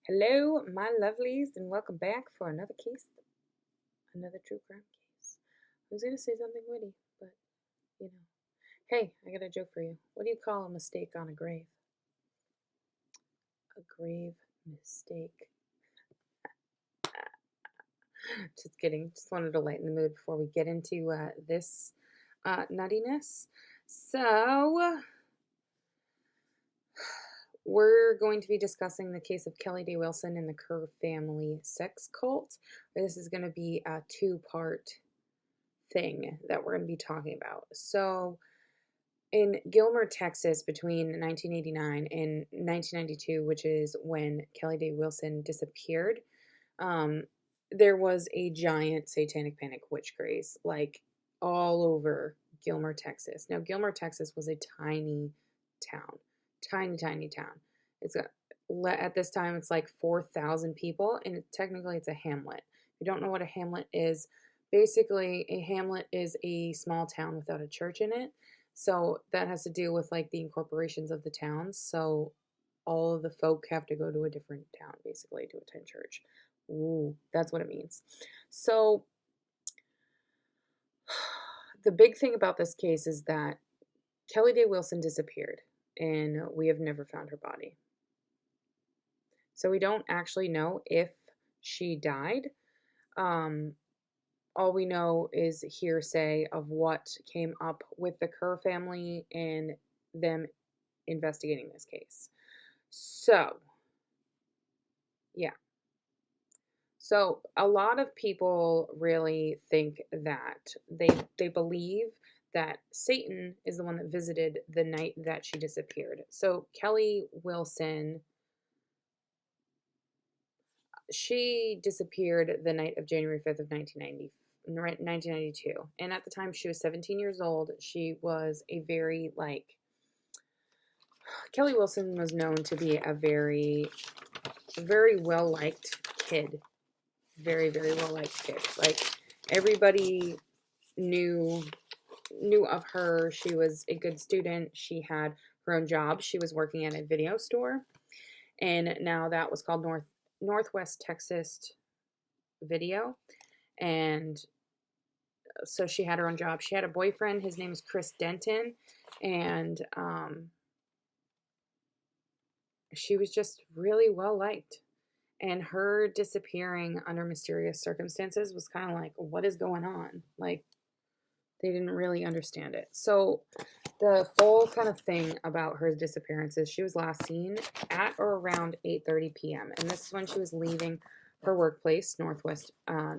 Hello, my lovelies, and welcome back for another case, another true crime case. I was going to say something witty, but you know. Hey, I got a joke for you. What do you call a mistake on a grave? A grave mistake. Just kidding. Just wanted to lighten the mood before we get into this nuttiness. So, we're going to be discussing the case of Kelly Dae Wilson and the Kerr Family Sex Cult. This is going to be a two-part thing that we're going to be talking about. So, in Gilmer, Texas, between 1989 and 1992, which is when Kelly Dae Wilson disappeared, there was a giant satanic panic witch craze, like all over Gilmer, Texas. Now, Gilmer, Texas was a tiny town, tiny town. It's at this time it's like 4,000 people, and technically it's a hamlet. If you don't know what a hamlet is, basically a hamlet is a small town without a church in it. So that has to do with like the incorporations of the towns. So all of the folk have to go to a different town basically to attend church. Ooh, that's what it means. So the big thing about this case is that Kelly Dae Wilson disappeared and we have never found her body. So we don't actually know if she died. All we know is hearsay of what came up with the Kerr family and them investigating this case. So, yeah. So a lot of people really think that they believe that Satan is the one that visited the night that she disappeared. So Kelly Wilson, she disappeared the night of January 5th of 1992. And at the time she was 17 years old. She was a very Kelly Wilson was known to be a very well-liked kid. Very well-liked kid. Like everybody knew of her. She was a good student. She had her own job. She was working at a video store. And now that was called Northwest Texas Video. And so she had her own job. She had a boyfriend. His name is Chris Denton. And she was just really well liked. And her disappearing under mysterious circumstances was kind of like, what is going on? Like, they didn't really understand it. So the full kind of thing about her disappearance is she was last seen at or around 8:30 p.m. And this is when she was leaving her workplace, Northwest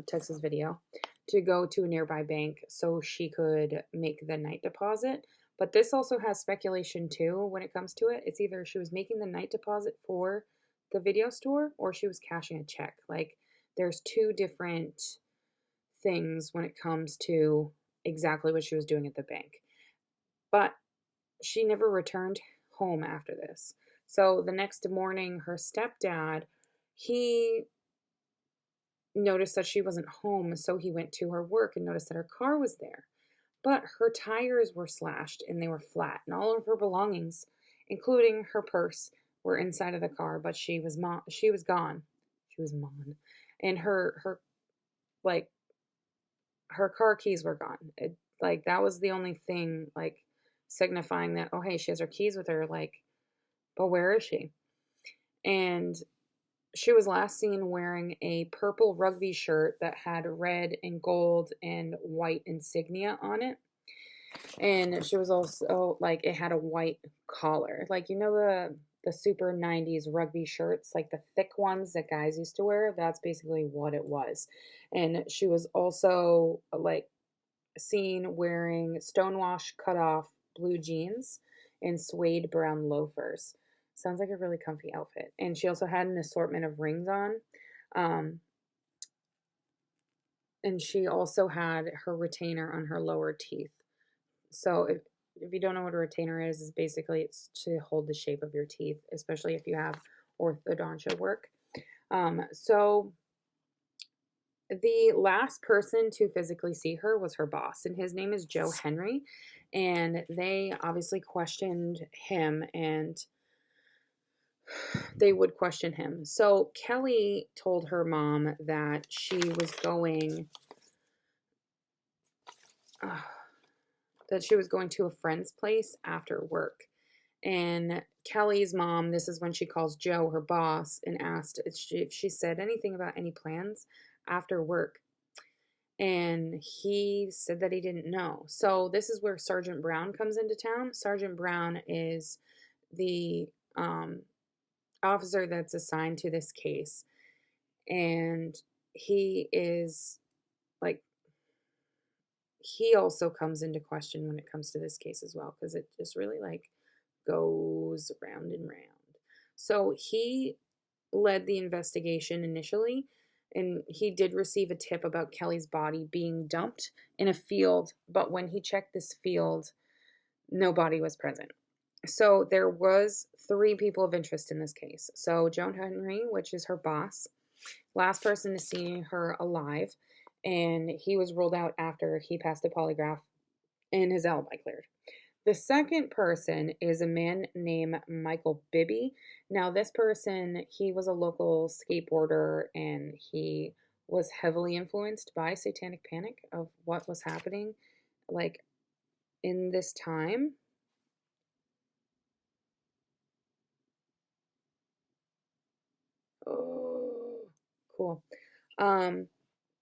Texas Video, to go to a nearby bank so she could make the night deposit. But this also has speculation too when it comes to it. It's either she was making the night deposit for the video store or she was cashing a check. Like, there's two different things when it comes to exactly what she was doing at the bank. But she never returned home after this. So the next morning, her stepdad, he noticed that she wasn't home, so he went to her work and noticed that her car was there. But her tires were slashed and they were flat, and all of her belongings, including her purse, were inside of the car, but she was gone. She was gone. And her car keys were gone. That was the only thing signifying that, oh hey, she has her keys with her, but where is she? And she was last seen wearing a purple rugby shirt that had red and gold and white insignia on it. And she was also it had a white collar. The super 90s rugby shirts, like the thick ones that guys used to wear. That's basically what it was. And she was also seen wearing stonewash cut off blue jeans and suede brown loafers. Sounds like a really comfy outfit. And she also had an assortment of rings on. And she also had her retainer on her lower teeth. So if you don't know what a retainer is basically it's to hold the shape of your teeth, especially if you have orthodontia work. So the last person to physically see her was her boss, and his name is Joe Henry. And they obviously questioned him, and they would question him. So Kelly told her mom that she was going to a friend's place after work. And Kelly's mom, this is when she calls Joe, her boss, and asked if she said anything about any plans after work. And he said that he didn't know. So this is where Sergeant Brown comes into town. Sergeant Brown is the officer that's assigned to this case. And he is like, he also comes into question when it comes to this case as well, because it just really like goes round and round. So he led the investigation initially, and he did receive a tip about Kelly's body being dumped in a field, but when he checked this field, no body was present. So there was 3 people of interest in this case. So Joan Henry, which is her boss, last person to see her alive, and he was ruled out after he passed a polygraph and his alibi cleared. The second person is a man named Michael Bibby. Now, this person, he was a local skateboarder, and he was heavily influenced by Satanic Panic of what was happening, like, in this time. Oh, cool.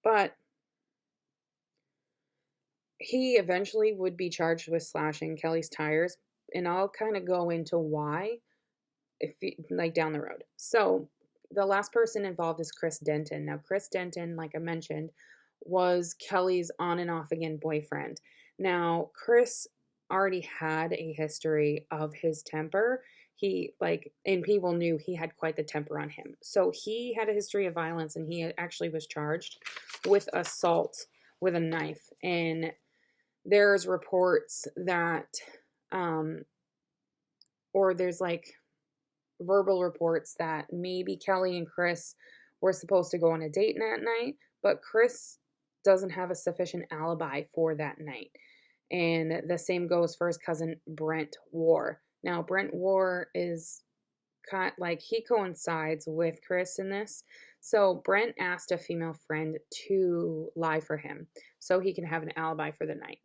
But he eventually would be charged with slashing Kelly's tires, and I'll kind of go into why if you, like down the road. So the last person involved is Chris Denton. Now, Chris Denton, like I mentioned, was Kelly's on and off again boyfriend. Now, Chris already had a history of his temper. He and people knew he had quite the temper on him. So he had a history of violence, and he actually was charged with assault with a knife. And there's reports that, or there's like verbal reports that maybe Kelly and Chris were supposed to go on a date that night, but Chris doesn't have a sufficient alibi for that night. And the same goes for his cousin Brent War. Now, Brent War is kind like he coincides with Chris in this. So Brent asked a female friend to lie for him so he can have an alibi for the night.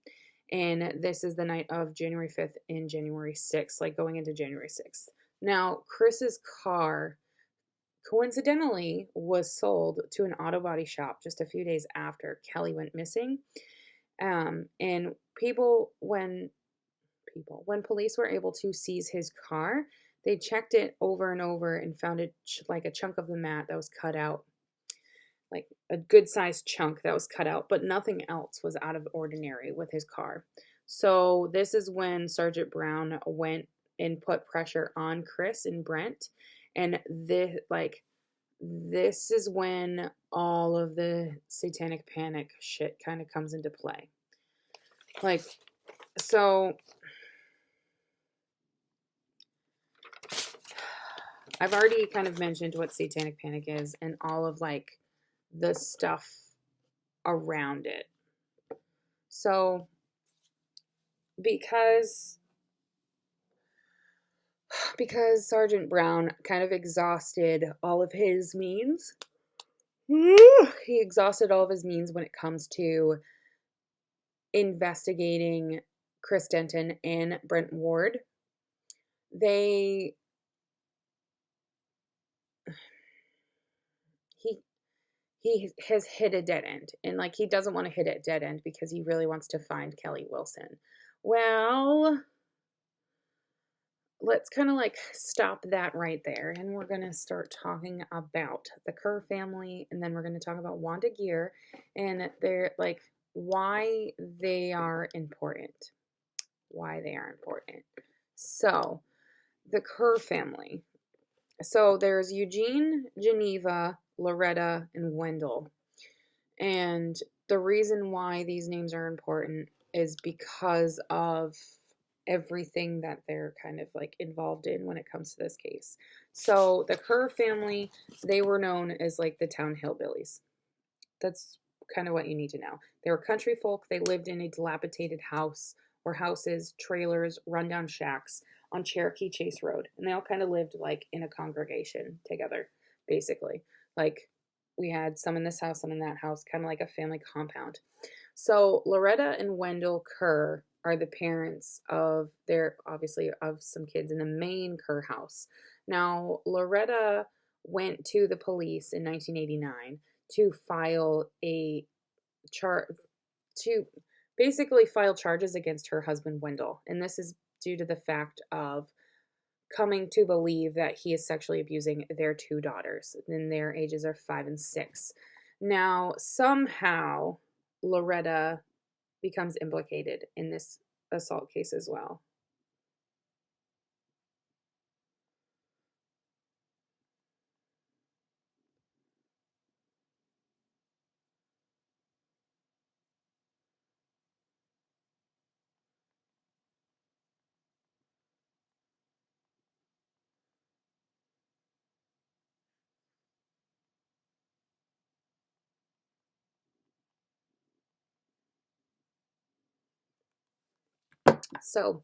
And this is the night of January 5th and January 6th, like going into January 6th. Now, Chris's car coincidentally was sold to an auto body shop just a few days after Kelly went missing. And when police were able to seize his car, they checked it over and over and found like a chunk of the mat that was cut out, like a good sized chunk that was cut out, but nothing else was out of ordinary with his car. So this is when Sergeant Brown went and put pressure on Chris and Brent, and this is when all of the Satanic Panic shit kind of comes into play. Like, so I've already kind of mentioned what Satanic Panic is and all of like the stuff around it. So because Sergeant Brown kind of exhausted all of his means, he exhausted all of his means when it comes to investigating Chris Denton and Brent Ward. He has hit a dead end, and like he doesn't want to hit a dead end because he really wants to find Kelly Wilson. Well, let's kind of like stop that right there, and we're going to start talking about the Kerr family, and then we're going to talk about Wanda Gear and they're like why they are important. So, the Kerr family. So there's Eugene, Geneva, Loretta, and Wendell. And the reason why these names are important is because of everything that they're kind of like involved in when it comes to this case. So the Kerr family, they were known as like the town hillbillies. That's kind of what you need to know. They were country folk. They lived in a dilapidated house or houses, trailers, rundown shacks on Cherokee Chase Road. And they all kind of lived like in a congregation together, basically. Like we had some in this house, some in that house, kind of like a family compound. So Loretta and Wendell Kerr are the parents of obviously of some kids in the main Kerr house. Now, Loretta went to the police in 1989 to file to basically file charges against her husband Wendell. And this is due to the fact of coming to believe that he is sexually abusing their two daughters, and their ages are 5 and 6. Now, somehow Loretta becomes implicated in this assault case as well. So,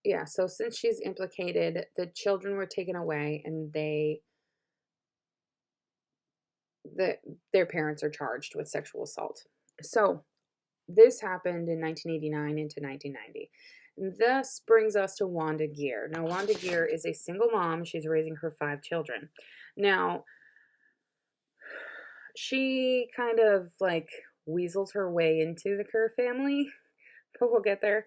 yeah, so since she's implicated, the children were taken away and their parents are charged with sexual assault. So, this happened in 1989 into 1990. This brings us to Wanda Gear. Now, Wanda Gear is a single mom. She's raising her 5 children. Now, she kind of like weasels her way into the Kerr family, but we'll get there.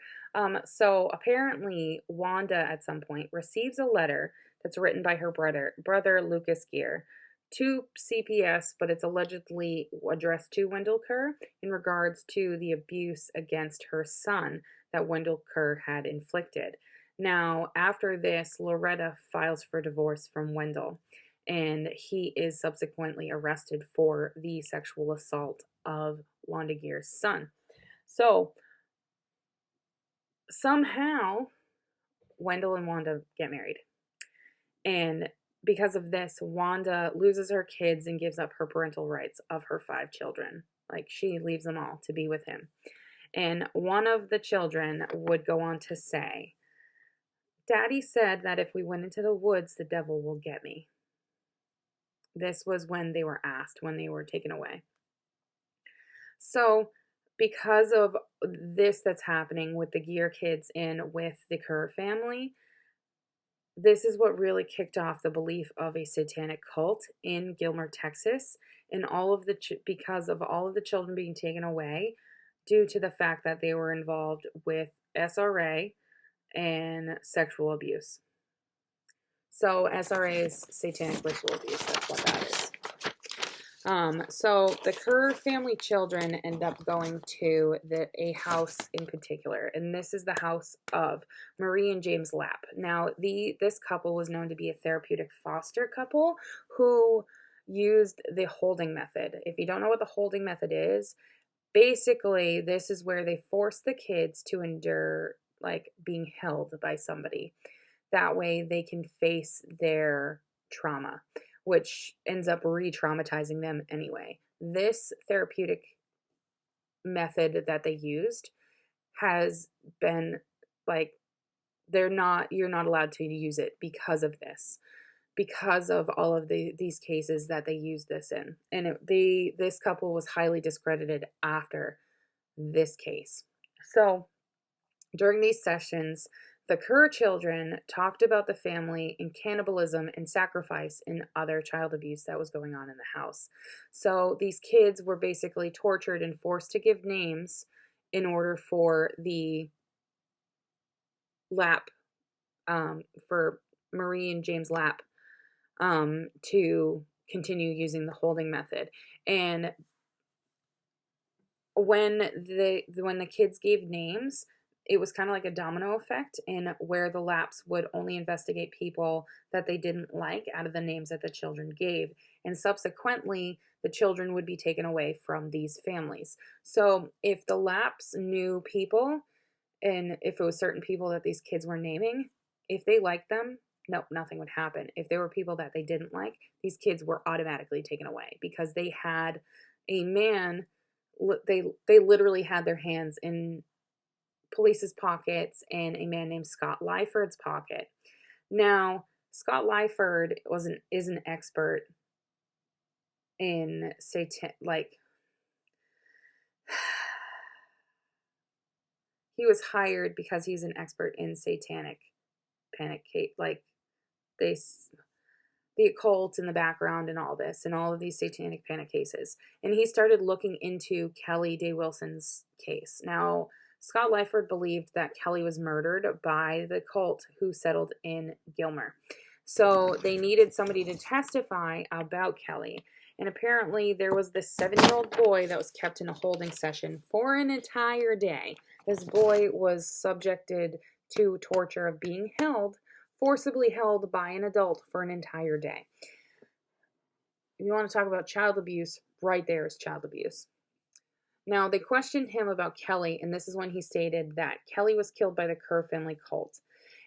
So apparently, Wanda at some point receives a letter that's written by her brother Lucas Gear, to CPS, but it's allegedly addressed to Wendell Kerr in regards to the abuse against her son that Wendell Kerr had inflicted. Now, after this, Loretta files for divorce from Wendell, and he is subsequently arrested for the sexual assault of Wanda Gear's son. So, somehow, Wendell and Wanda get married. And because of this, Wanda loses her kids and gives up her parental rights of her 5 children. Like, she leaves them all to be with him. And one of the children would go on to say, "Daddy said that if we went into the woods, the devil will get me." This was when they were asked, when they were taken away. So, because of this that's happening with the Gear kids and with the Kerr family, this is what really kicked off the belief of a satanic cult in Gilmer, Texas, and because of all of the children being taken away due to the fact that they were involved with SRA and sexual abuse. So SRA is satanic ritual abuse. That's what that is. So the Kerr family children end up going to a house in particular, and this is the house of Marie and James Lapp. Now, this couple was known to be a therapeutic foster couple who used the holding method. If you don't know what the holding method is, basically this is where they force the kids to endure like being held by somebody. That way they can face their trauma, which ends up re-traumatizing them anyway. This therapeutic method that they used has been like, you're not allowed to use it because of this, because of all of these cases that they used this in. And this couple was highly discredited after this case. So during these sessions, the Kerr children talked about the family and cannibalism and sacrifice and other child abuse that was going on in the house. So these kids were basically tortured and forced to give names in order for the Lapp, for Marie and James Lapp, to continue using the holding method. And when the kids gave names, it was kind of like a domino effect, in where the Lapps would only investigate people that they didn't like out of the names that the children gave. And subsequently, the children would be taken away from these families. So if the Lapps knew people, and if it was certain people that these kids were naming, if they liked them, nope, nothing would happen. If there were people that they didn't like, these kids were automatically taken away, because they had a man, they literally had their hands in police's pockets and a man named Scott Lyford's pocket. Now, Scott Lyford is an expert in he was hired because he's an expert in satanic panic case, they the occult in the background and all this and all of these satanic panic cases. And he started looking into Kelly Dae Wilson's case. Now, Scott Lyford believed that Kelly was murdered by the cult who settled in Gilmer. So they needed somebody to testify about Kelly. And apparently there was this 7-year-old boy that was kept in a holding session for an entire day. This boy was subjected to torture of being forcibly held by an adult for an entire day. If you want to talk about child abuse, right there is child abuse. Now, they questioned him about Kelly, and this is when he stated that Kelly was killed by the Kerr Family cult.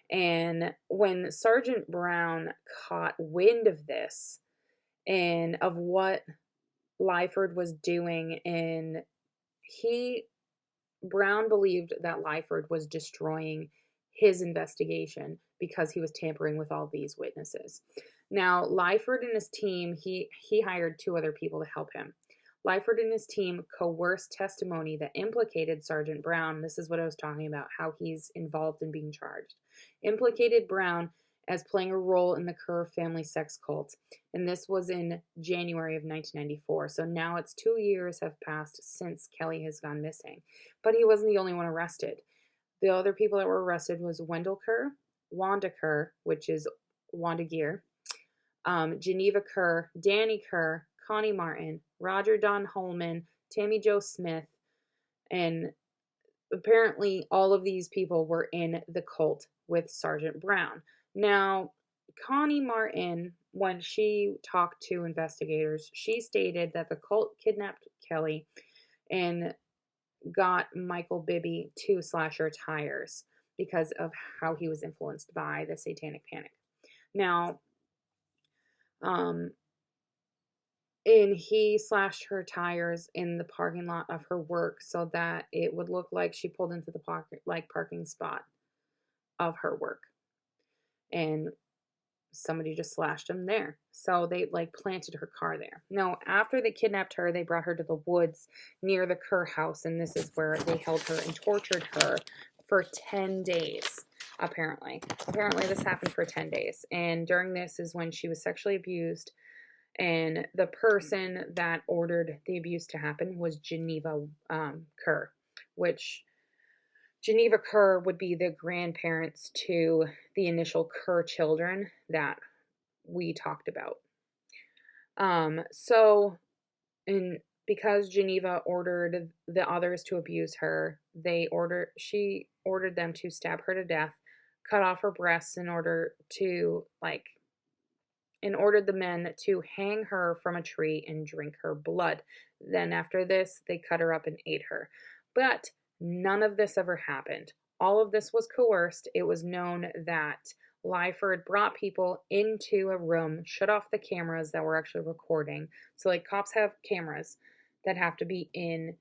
And when Sergeant Brown caught wind of this and of what Lyford was doing, and Brown believed that Lyford was destroying his investigation because he was tampering with all these witnesses. Now, Lyford and his team, he hired 2 other people to help him. Lyford and his team coerced testimony that implicated Sergeant Brown. This is what I was talking about, how he's involved in being charged. Implicated Brown as playing a role in the Kerr Family Sex Cult. And this was in January of 1994. So now it's 2 years have passed since Kelly has gone missing. But he wasn't the only one arrested. The other people that were arrested was Wendell Kerr, Wanda Kerr, which is Wanda Gear, Geneva Kerr, Danny Kerr, Connie Martin, Roger Don Holman, Tammy Jo Smith, and apparently all of these people were in the cult with Sergeant Brown. Now, Connie Martin, when she talked to investigators, she stated that the cult kidnapped Kelly and got Michael Bibby to slash her tires because of how he was influenced by the satanic panic. Now, and he slashed her tires in the parking lot of her work so that it would look like she pulled into the parking spot of her work. And somebody just slashed him there. So they planted her car there. Now, after they kidnapped her, they brought her to the woods near the Kerr house, and this is where they held her and tortured her for 10 days, apparently. Apparently this happened for 10 days. And during this is when she was sexually abused, and the person that ordered the abuse to happen was Geneva Kerr, which Geneva Kerr would be the grandparents to the initial Kerr children that we talked about. Because Geneva ordered the others to abuse her, she ordered them to stab her to death, cut off her breasts and ordered the men to hang her from a tree and drink her blood. Then after this, they cut her up and ate her. But none of this ever happened. All of this was coerced. It was known that Lyford brought people into a room, shut off the cameras that were actually recording. So cops have cameras that have to be in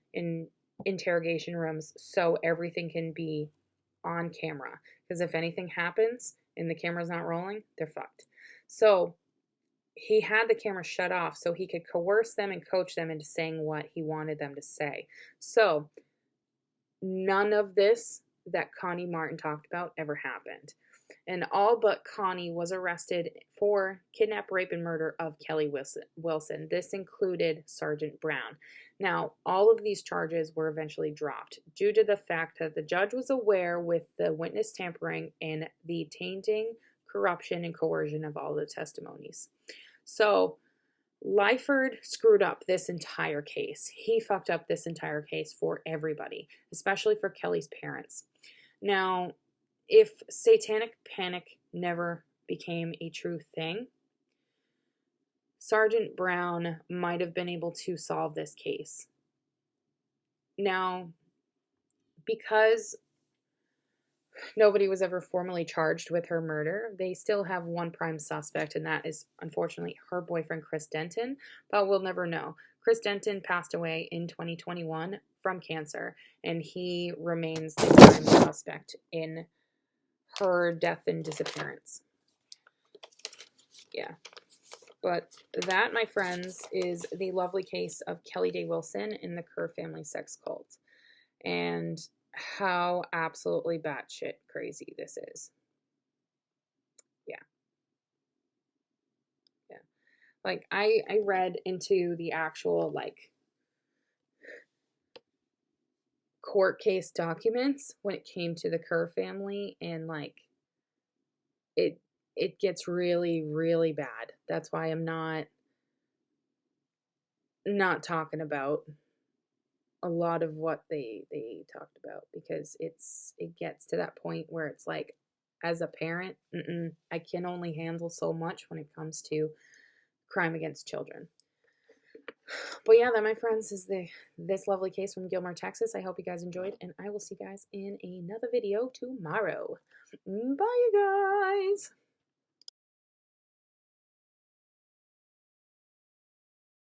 interrogation rooms so everything can be on camera. Because if anything happens and the camera's not rolling, they're fucked. So he had the camera shut off so he could coerce them and coach them into saying what he wanted them to say. So none of this that Connie Martin talked about ever happened. And all but Connie was arrested for kidnap, rape, and murder of Kelly Wilson. This included Sergeant Brown. Now, all of these charges were eventually dropped due to the fact that the judge was aware with the witness tampering and the tainting, corruption, and coercion of all the testimonies. So, Lyford screwed up this entire case. He fucked up this entire case for everybody, especially for Kelly's parents. Now, if satanic panic never became a true thing, Sergeant Brown might have been able to solve this case. Now, because nobody was ever formally charged with her murder, they still have one prime suspect, and that is, unfortunately, her boyfriend, Chris Denton, but we'll never know. Chris Denton passed away in 2021 from cancer, and he remains the prime suspect in her death and disappearance. Yeah. But that, my friends, is the lovely case of Kelly Dae Wilson in the Kerr Family Sex Cult. And how absolutely batshit crazy this is. Yeah. Yeah. Like, I read into the actual, like, court case documents when it came to the Kerr family, and, like, it gets really, really bad. That's why I'm not talking about a lot of what they talked about, because it gets to that point where it's like, as a parent, I can only handle so much when it comes to crime against children. But yeah, that, my friends, is this lovely case from Gilmore, Texas. I hope you guys enjoyed, and I will see you guys in another video tomorrow. Bye, you guys.